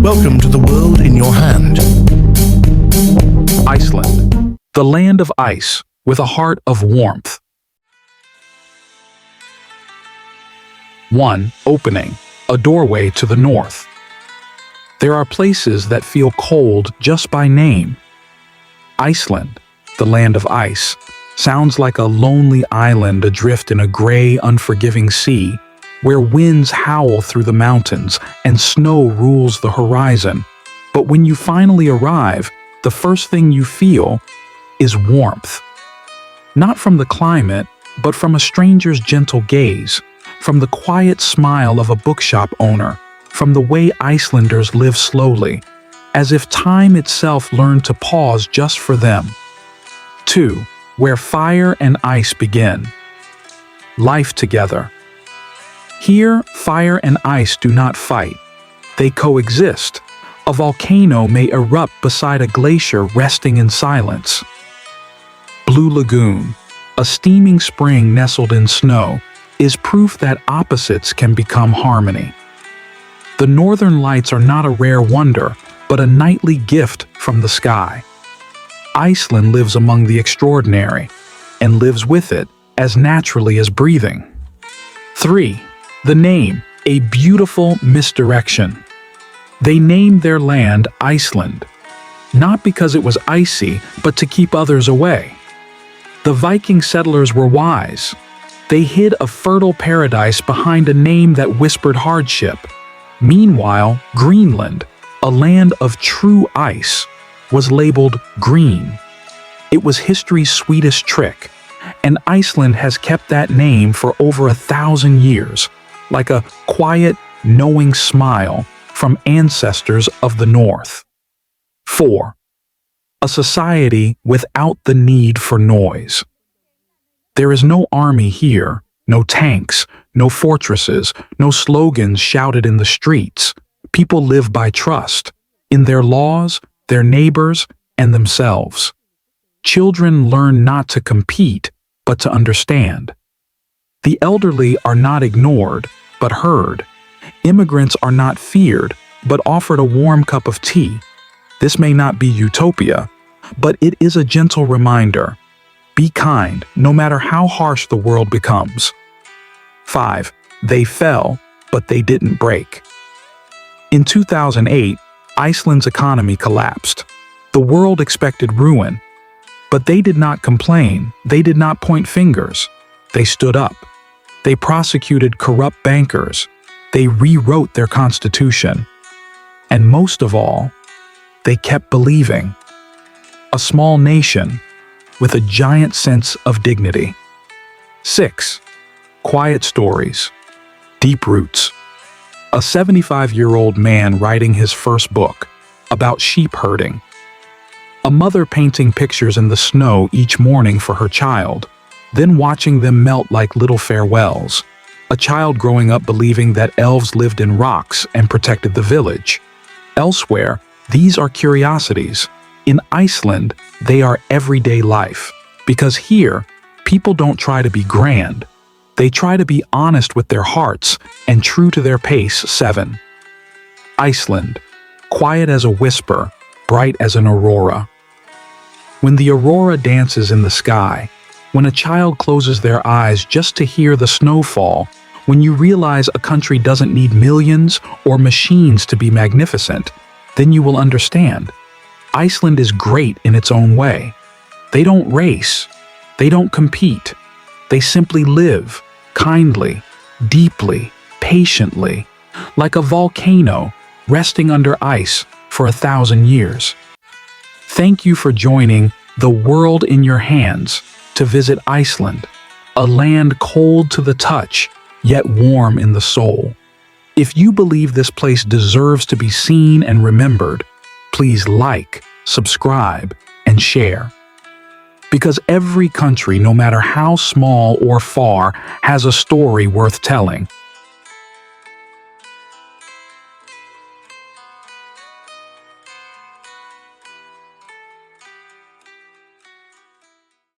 Welcome to the world in your hand. Iceland, the land of ice with a heart of warmth. 1. Opening, a doorway to the north. There are places that feel cold just by name. Iceland, the land of ice, sounds like a lonely island adrift in a gray, unforgiving sea, where winds howl through the mountains and snow rules the horizon. But when you finally arrive, the first thing you feel is warmth. Not from the climate, but from a stranger's gentle gaze, from the quiet smile of a bookshop owner, from the way Icelanders live slowly, as if time itself learned to pause just for them. 2. Where fire and ice begin. Life together. Here, fire and ice do not fight. They coexist. A volcano may erupt beside a glacier resting in silence. Blue Lagoon, a steaming spring nestled in snow, is proof that opposites can become harmony. The northern lights are not a rare wonder, but a nightly gift from the sky. Iceland lives among the extraordinary, and lives with it as naturally as breathing. 3. The name, a beautiful misdirection. They named their land Iceland, not because it was icy, but to keep others away. The Viking settlers were wise. They hid a fertile paradise behind a name that whispered hardship. Meanwhile, Greenland, a land of true ice, was labeled green. It was history's sweetest trick, and Iceland has kept that name for over 1,000 years, like a quiet, knowing smile from ancestors of the North. 4. A society without the need for noise. There is no army here, no tanks, no fortresses, no slogans shouted in the streets. People live by trust, in their laws, their neighbors, and themselves. Children learn not to compete, but to understand. The elderly are not ignored, but heard. Immigrants are not feared, but offered a warm cup of tea. This may not be utopia, but it is a gentle reminder. Be kind, no matter how harsh the world becomes. 5. They fell, but they didn't break. In 2008, Iceland's economy collapsed. The world expected ruin. But they did not complain. They did not point fingers. They stood up. They prosecuted corrupt bankers. They rewrote their constitution. And most of all, they kept believing. A small nation with a giant sense of dignity. 6. Quiet stories. Deep roots. A 75-year-old man writing his first book about sheep herding. A mother painting pictures in the snow each morning for her child, then watching them melt like little farewells. A child growing up believing that elves lived in rocks and protected the village. Elsewhere, these are curiosities. In Iceland, they are everyday life. Because here, people don't try to be grand. They try to be honest with their hearts and true to their pace. 7. Iceland, quiet as a whisper, bright as an aurora. When the aurora dances in the sky, when a child closes their eyes just to hear the snowfall, when you realize a country doesn't need millions or machines to be magnificent, then you will understand. Iceland is great in its own way. They don't race. They don't compete. They simply live, kindly, deeply, patiently, like a volcano resting under ice for 1,000 years. Thank you for joining The World in Your Hands to visit Iceland, a land cold to the touch, yet warm in the soul. If you believe this place deserves to be seen and remembered, please like, subscribe, and share. Because every country, no matter how small or far, has a story worth telling.